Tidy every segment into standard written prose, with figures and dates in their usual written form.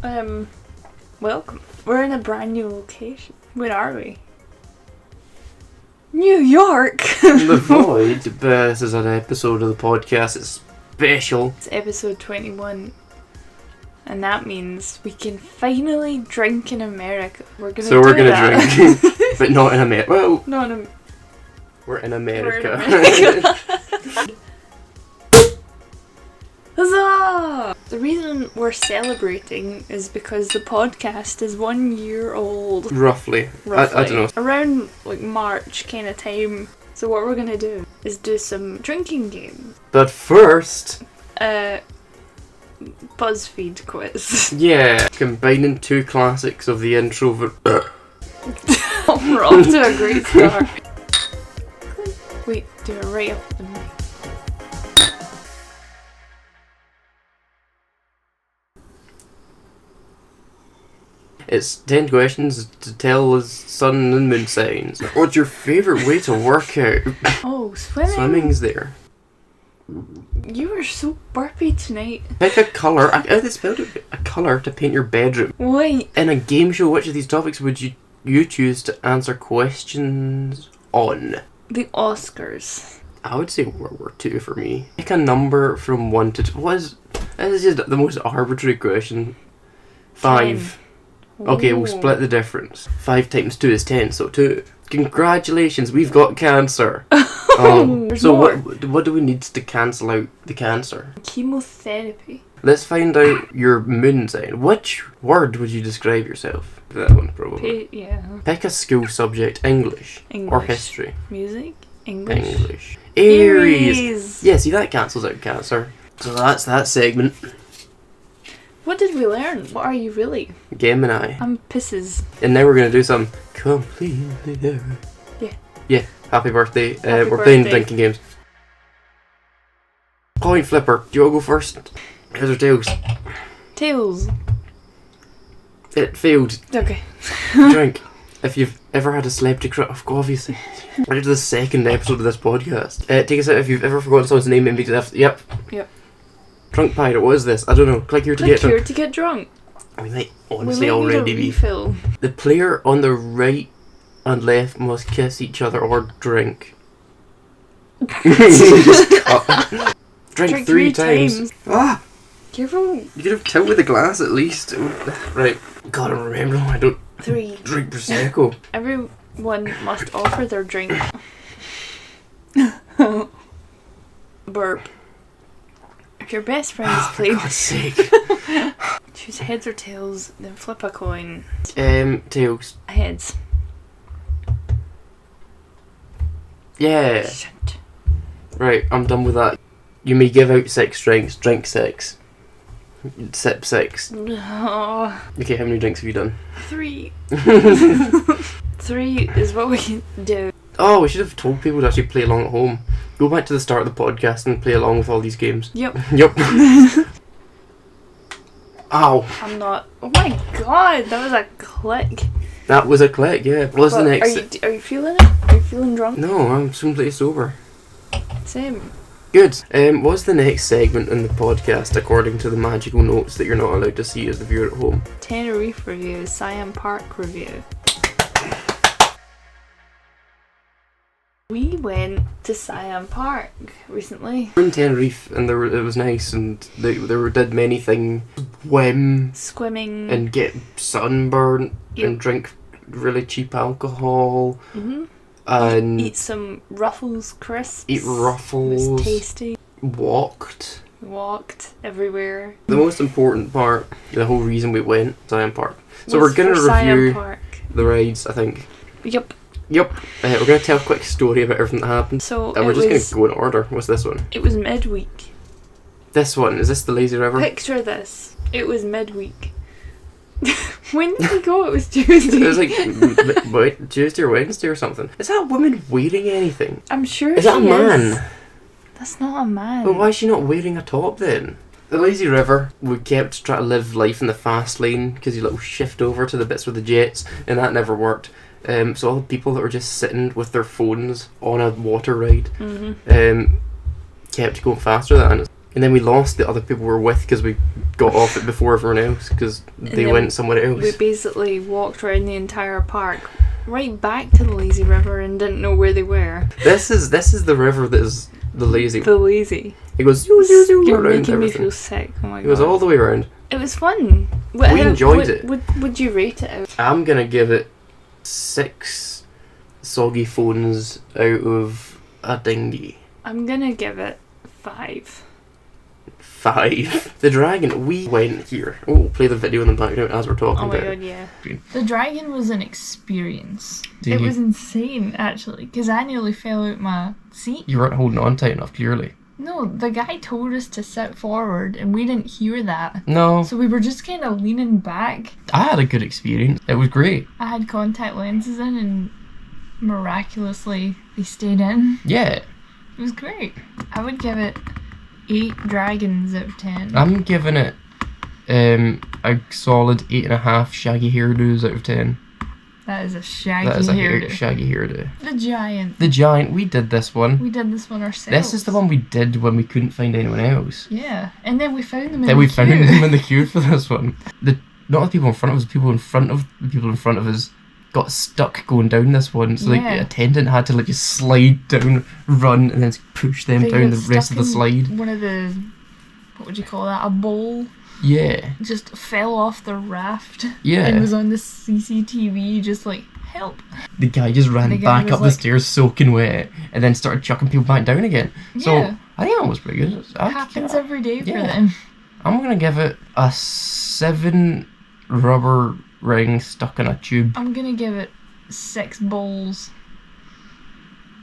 Welcome. We're in a brand new location. Where are we? New York! The Void. This is an episode of the podcast. It's special. It's episode 21. And that means we can finally drink in America. We're gonna drink, but not in America. Well, not in we're in America. Huzzah! The reason we're celebrating is because the podcast is 1 year old. Roughly. I don't know. Around like March kind of time. So what we're gonna do is do some drinking games. But first... Buzzfeed quiz. Yeah, combining two classics of the introvert. We're off to a great start. Wait, do it right up the mic. It's 10 questions to tell us sun and moon signs. What's your favourite way to work out? Oh, swimming. Swimming's there. You are so burpy tonight. Pick a colour. They spelled it a colour to paint your bedroom. Wait. In a game show, which of these topics would you choose to answer questions on? The Oscars. I would say World War II for me. Pick a number from 1 to 2. This is just the most arbitrary question. 5. 10. Okay, we'll Ooh. split the difference. 5 times 2 is 10, so 2. Congratulations, we've got cancer. So more. what do we need to cancel out the cancer? Chemotherapy. Let's find out your moon sign. Which word would you describe yourself? That one, probably. Yeah. Pick a school subject. English. Or history. Music. English. Aries. Yeah, see, that cancels out cancer. So that's that segment. What did we learn? What are you really? Gemini. I'm pisses. And now we're going to do some completely different. Yeah, happy birthday. We're playing drinking games. Coin flipper. Do you want to go first? Heads or tails? Tails. It failed. Okay. Drink. If you've ever had a celebrity crush, obviously. We're to the second episode of this podcast. Take us out if you've ever forgotten someone's name and immediately after. Yep. Drunk pirate, what is this? I don't know. Click here to get drunk. Click here to get drunk. We might honestly already be. Refill. The player on the right and left must kiss each other or drink. Just cut. Drink 3 times. Ah! Careful. You could have tilted the glass at least. Right. Gotta remember, I don't 3. drink Prosecco. Everyone must offer their drink. Burp. If your best friend is playing... For God's sake. Choose heads or tails, then flip a coin. Tails. Heads. Yeah. Shit. Right, I'm done with that. You may give out 6 drinks, drink 6. Sip 6. No. Okay, how many drinks have you done? 3. 3 is what we can do. Oh, we should have told people to actually play along at home. Go back to the start of the podcast and play along with all these games. Yep. Yep. Ow. I'm not... Oh my god, that was a click. That was a click, yeah. What's the next... Are you feeling it? Are you feeling drunk? No, I'm completely sober. Same. Good. What's the next segment in the podcast according to the magical notes that you're not allowed to see as the viewer at home? Tenerife review, Siam Park review. We went to Siam Park recently. We were in Tenerife and it was nice and they did many things. Swimming. And get sunburnt. Yep. And drink really cheap alcohol. Mm-hmm. And eat some Ruffles crisps. Eat Ruffles. It was tasty. Walked everywhere. The most important part, the whole reason we went, Siam Park. So was we're going to review Park. The rides, I think. Yep. We're going to tell a quick story about everything that happened. So and we're just going to go in order. What's this one? It was midweek. This one, is this the Lazy River? Picture this. It was midweek. When did we go? It was Tuesday. It was like Tuesday or Wednesday or something. Is that woman wearing anything? I'm sure Is that a man? That's not a man. Well, why is she not wearing a top then? The Lazy River, we kept trying to live life in the fast lane because you little shift over to the bits with the jets, and that never worked. So all the people that were just sitting with their phones on a water ride kept going faster than us. And then we lost the other people we were with because we got off it before everyone else because they went somewhere else. We basically walked around the entire park, right back to the lazy river, and didn't know where they were. This is the river that is the lazy. The lazy. It goes You're around making everything. me feel sick. Oh my god. It goes all the way around. It was fun. We enjoyed it. Would you rate it out? I'm gonna give it 6 soggy phones out of a dinghy. I'm gonna give it 5. 5. The dragon. We went here. Oh, play the video in the background as we're talking Oh my about god, it. yeah. The dragon was an experience. It was insane, actually, because I nearly fell out my seat. You weren't holding on tight enough, clearly. No, the guy told us to sit forward, and we didn't hear that. No. So we were just kind of leaning back. I had a good experience. It was great. I had contact lenses in, and miraculously they stayed in. Yeah. It was great. I would give it 8 dragons out of 10. I'm giving it a solid 8.5 shaggy hairdos out of 10. That is a shaggy That is a hairdo. shaggy hairdo. The giant. The giant. We did this one. We did this one ourselves. This is the one we did when we couldn't find anyone else. Yeah, and then we found them in Then the we queue. found them in the queue for this one. Not the people in front of us, the people in front of the people in front of us got stuck going down this one. So the attendant had to just slide down, run, and then push them down the rest of the slide. One of the, what would you call that? A bowl. Yeah. Just fell off the raft. Yeah. And was on the CCTV, just like, help. The guy just ran back up the stairs soaking wet, and then started chucking people back down again. So I think that was pretty good. It happens every day for them. I'm gonna give it a 7 rubber rings stuck in a tube. I'm gonna give it 6 bowls.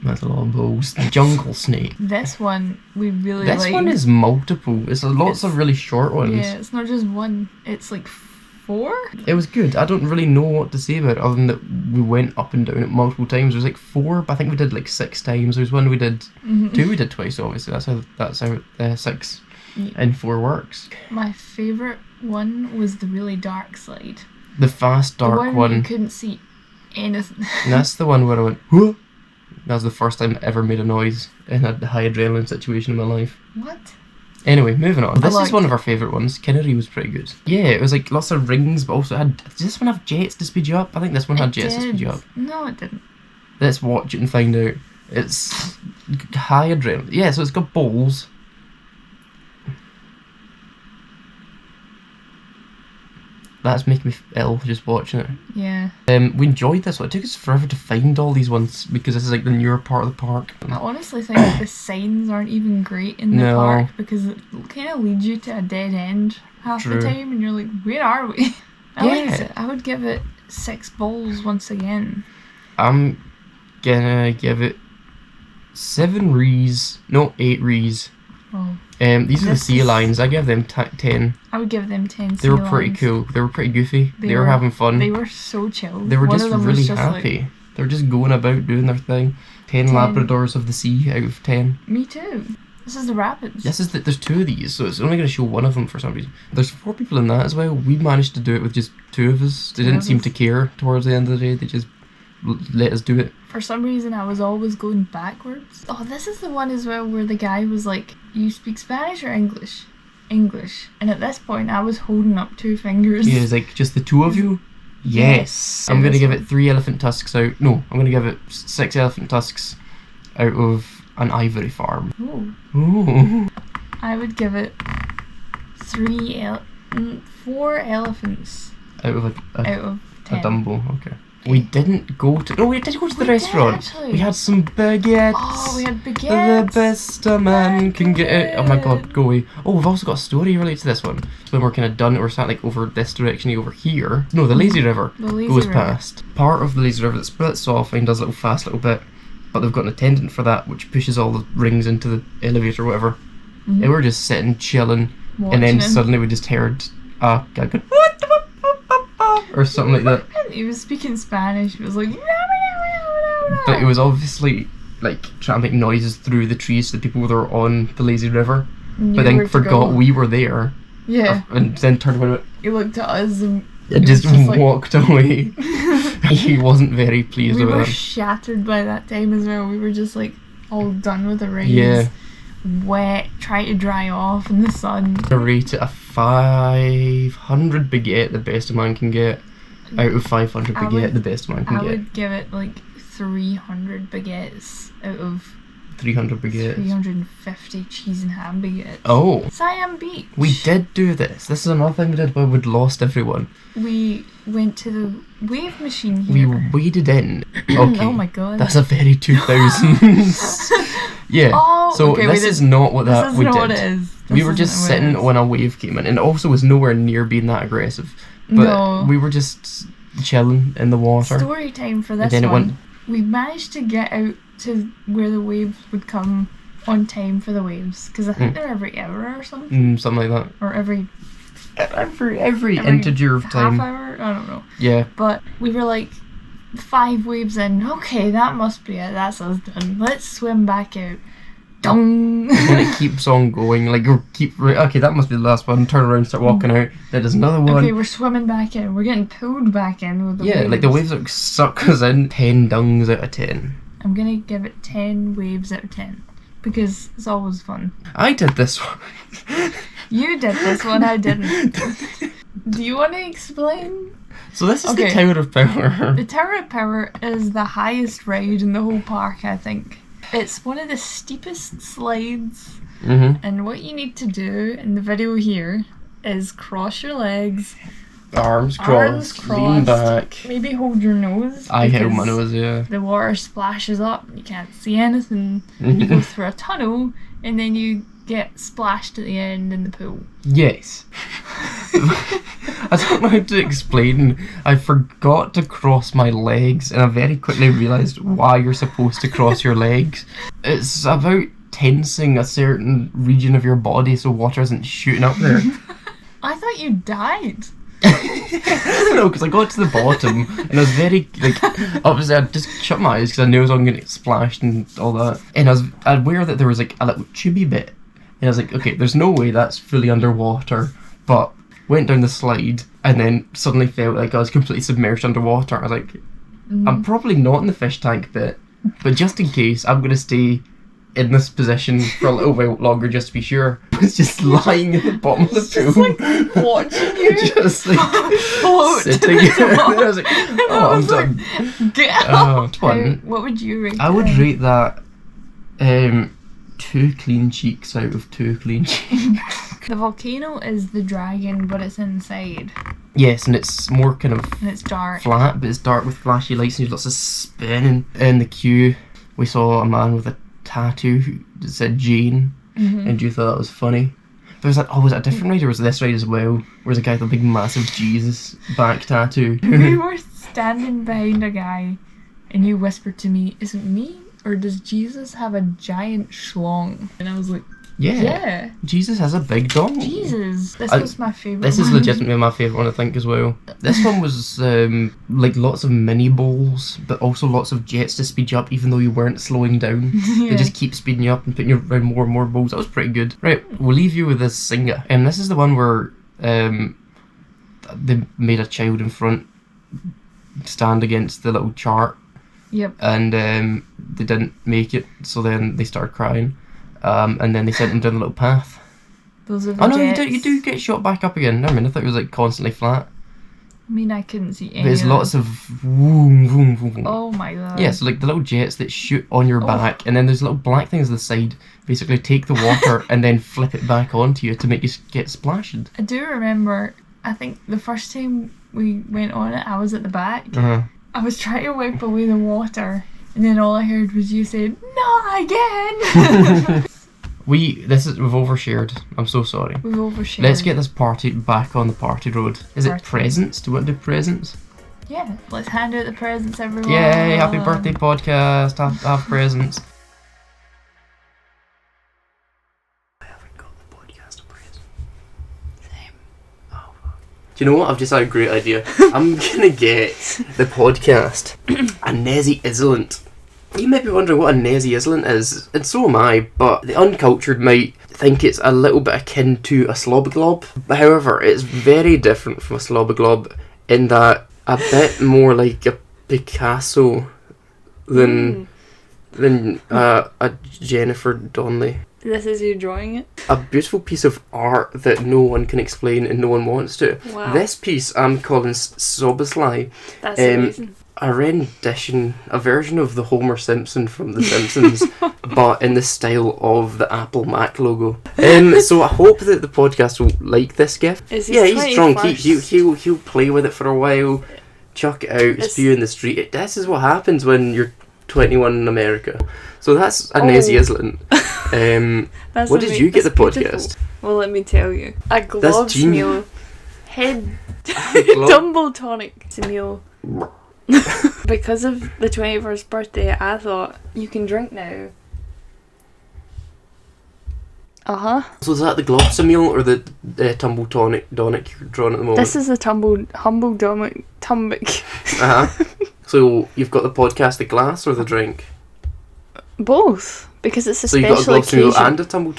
That's a lot of bowls. Jungle snake. This one we really like. This one is multiple. It's lots of really short ones. Yeah, it's not just one. It's like 4. It was good. I don't really know what to say about it other than that we went up and down it multiple times. There was like 4, but I think we did like 6 times. There was one we did 2. We did twice. Obviously, that's how 6 and 4 works. My favourite one was the really dark slide. The fast dark one. Where you couldn't see anything. That's the one where I went, whoa! That was the first time I ever made a noise in a high adrenaline situation in my life. What? Anyway, moving on. This is one of our favourite ones. Kinnery was pretty good. Yeah, it was like lots of rings, but also does this one have jets to speed you up? I think this one had jets to speed you up. No, it didn't. Let's watch it and find out. It's high adrenaline. Yeah, so it's got bowls. That's making me ill just watching it. Yeah. We enjoyed this one. It took us forever to find all these ones because this is like the newer part of the park. I honestly think the signs aren't even great in the park because it kind of leads you to a dead end half the time and you're like, where are we? I liked it. I would give it 6 bowls once again. I'm gonna give it 7 rees. No, 8 rees. Oh. These are the sea lions. I give them 10. I would give them 10 They were pretty cool. They were pretty goofy. They were having fun. They were so chill. They were just really happy. They were just going about doing their thing. 10 Labradors of the sea out of 10. Me too. This is the rapids. There's 2 of these, so it's only going to show one of them for some reason. There's 4 people in that as well. We managed to do it with just 2 of us. They didn't seem to care towards the end of the day. They just let us do it. For some reason, I was always going backwards. Oh, this is the one as well where the guy was like, you speak Spanish or English? English. And at this point, I was holding up 2 fingers. Yeah, it's like, just the 2 of you? Yes. I'm going to give it 3 elephant tusks out. No, I'm going to give it 6 elephant tusks out of an ivory farm. Ooh. I would give it 4 elephants. Out of a 10. A Dumbo, okay. We didn't go to... No, we did go to the restaurant. We had some baguettes. Oh, we had baguettes. The best a man can get. Oh my god, go away. Oh, we've also got a story related to this one. So when we're kind of done, we're sat like over this direction, over here. No, the lazy river goes past. Part of the lazy river that splits off and does a little bit. But they've got an attendant for that, which pushes all the rings into the elevator or whatever. And we were just sitting, chilling. And then suddenly we just heard a guy go, or something like that. He was speaking Spanish. He was like, but it was obviously like trying to make noises through the trees to the people that were on the lazy river, but then forgot we were there. Yeah. And then turned around and went, he looked at us and just walked away. He wasn't very pleased with it. We were shattered by that time as well. We were just like all done with the rings. Yeah. wet, try to dry off in the sun. I rate it a 500 baguette, the best a man can get. Out of 500 baguette, the best a man can get. I would give it like 300 baguettes out of 300 baguettes. 350 cheese and ham baguettes. Oh. Siam Beach. We did do this. This is another thing we did, but we'd lost everyone. We went to the wave machine here. We waded in. Okay. Oh my god. That's a very 2000s. Yeah. Oh, so okay, this is not what that we did. What it is. We were just sitting when a wave came in, and it also was nowhere near being that aggressive. But we were just chilling in the water. Story time for this and then one. We managed to get out to where the waves would come on time for the waves, because I think they're every hour or something. Something like that. Or every integer of time. Half hour? I don't know. Yeah. But we were like 5 waves in. Okay, that must be it. That's us done. Let's swim back out. Dong. And it keeps on going. Like, okay, that must be the last one. Turn around, start walking out. Then there's another one. Okay, we're swimming back in. We're getting pulled back in with the waves. Yeah, like the waves like suck us in. 10 dungs out of 10. I'm gonna give it 10 waves out of 10 because it's always fun. I did this one. You did this one, I didn't. Do you want to explain? So this is the Tower of Power. The Tower of Power is the highest ride in the whole park, I think. It's one of the steepest slides, and what you need to do in the video here is cross your legs, arms crossed, lean back, maybe hold your nose. I held my nose, yeah. The water splashes up, you can't see anything, you go through a tunnel, and then you get splashed at the end in the pool. Yes. I don't know how to explain. I forgot to cross my legs, and I very quickly realised why you're supposed to cross your legs. It's about tensing a certain region of your body so water isn't shooting up there. I thought you died. No, because I got to the bottom and I was very, obviously I just shut my eyes because I knew I was going to get splashed and all that. And I was aware that there was like a little tubey bit. And I was like, okay, there's no way that's fully underwater. But went down the slide and then suddenly felt like I was completely submerged underwater. I was like, I'm probably not in the fish tank bit, but just in case, I'm going to stay in this position for a little while longer just to be sure. I was just lying at the bottom of the pool. Just like watching you. Just like sitting. And I was like, oh, I'm done. Get out. Fun. What would you rate? I would rate that 2 clean cheeks out of 2 clean cheeks. The volcano is the dragon, but it's inside. Yes, and it's more kind of and it's dark. Flat, but it's dark with flashy lights and there's lots of spinning. In the queue, we saw a man with a tattoo that said Jane, and you thought that was funny. There's that. Oh, was it a different ride or was it this ride as well? Where there's a guy with a big massive Jesus back tattoo. We were standing behind a guy, and you whispered to me, "Is it me or does Jesus have a giant schlong?" And I was like, "Yeah, Jesus has a big dong." Jesus, this was my favourite. This is legitimately my favourite one, I think, as well. This one was like lots of mini bowls, but also lots of jets to speed you up, even though you weren't slowing down. They just keep speeding you up and putting you around more and more bowls. That was pretty good. Right, we'll leave you with this singer, and this is the one where they made a child in front stand against the little chart. Yep. And they didn't make it, so then they started crying. And then they sent him down the little path. Those are the jets. You do get shot back up again. I thought it was like constantly flat. I mean, I couldn't see any. There's lots of vroom, vroom, vroom. Oh my god. Yeah, so like the little jets that shoot on your back, and then there's little black things on the side, basically take the water and then flip it back onto you to make you get splashed. I do remember, I think the first time we went on it, I was at the back. I was trying to wipe away the water, and then all I heard was you saying, "Not again!" We've overshared. I'm so sorry. We've overshared. Let's get this party back on the party road. Is it presents? Do you want to do presents? Yeah, let's hand out the presents, everyone. Yay, happy birthday podcast. Have presents. I haven't got the podcast a present. Same. Oh, fuck. Do you know what? I've just had a great idea. I'm gonna get the podcast a Nezzy Island. You might be wondering what a Nezzy Island is, and so am I, but the uncultured might think it's a little bit akin to a slobberglob. However, it's very different from a slobberglob in that a bit more like a Picasso than a Jennifer Donnelly. This is you drawing it? A beautiful piece of art that no one can explain and no one wants to. Wow. This piece I'm calling Soboslai. That's amazing. A rendition, a version of the Homer Simpson from The Simpsons, but in the style of the Apple Mac logo. So I hope that the podcast will like this gift. He's drunk. He'll play with it for a while, chuck it out, spew in the street. This is what happens when you're 21 in America. So that's a Nazi Island. What did you get the podcast? Well, let me tell you. A gloves meal. Head tumble tonic meal. Because of the 21st birthday, I thought you can drink now. So is that the Globsa meal or the tumble tonic you're drawing at the moment? This is the humble tonic tumbic. So you've got the podcast, the glass, or the drink? Both, because it's a so special occasion. So you've got a Globsa meal and a tumble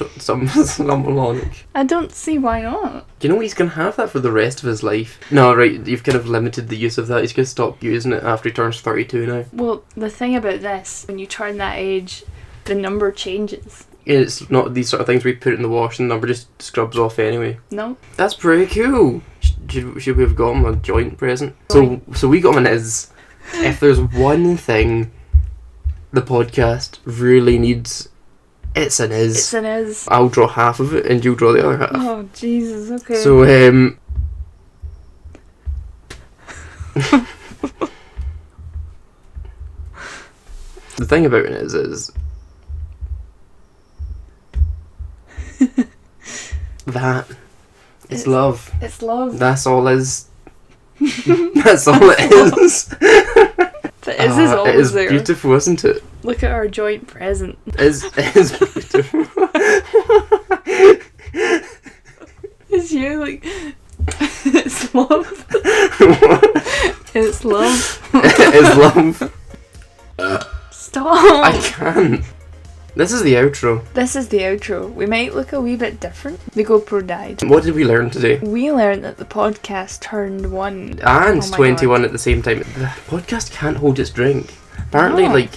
tonic. I don't see why not. Do you know he's going to have that for the rest of his life? No, right, you've kind of limited the use of that. He's going to stop using it after he turns 32 now. Well, the thing about this, when you turn that age, the number changes. It's not these sort of things we put it in the wash and the number just scrubs off anyway. No. That's pretty cool. Should we have got him a joint present? So we got him an Is. If there's one thing the podcast really needs, it's an Is. It's an Is. I'll draw half of it and you'll draw the other half. Oh, Jesus, okay. So, the thing about it is that it's love. It's love. That's all is. That's all it is. The Is is always it is there. Beautiful, isn't it? Look at our joint present. It is beautiful. It's you, like, it's love. It's love. It is love. Stop. I can't. This is the outro. This is the outro. We might look a wee bit different. The GoPro died. What did we learn today? We learned that the podcast turned 1. And 21 at the same time. The podcast can't hold its drink. Apparently,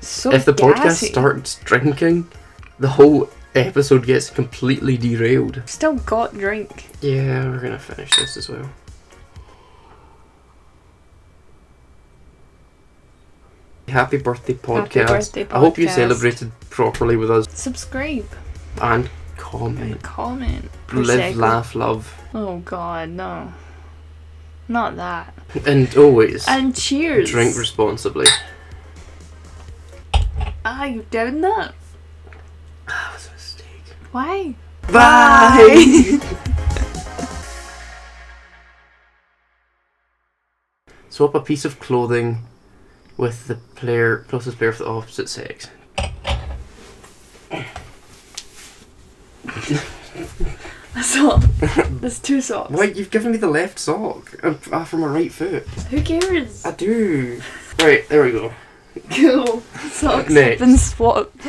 so if the gassy. podcast starts drinking, the whole episode gets completely derailed. Still got drink. Yeah, we're going to finish this as well. Happy birthday podcast. Happy birthday podcast. I hope you celebrated properly with us. Subscribe. And comment. Live, laugh, love. Oh God, no. Not that. And always. And cheers. Drink responsibly. You down that? That was a mistake. Why? Bye! Swap a piece of clothing with the closest player of the opposite sex. A sock. There's 2 socks. Wait, you've given me the left sock for my right foot. Who cares? I do. Right, there we go. Cool. Socks Next. have been swapped.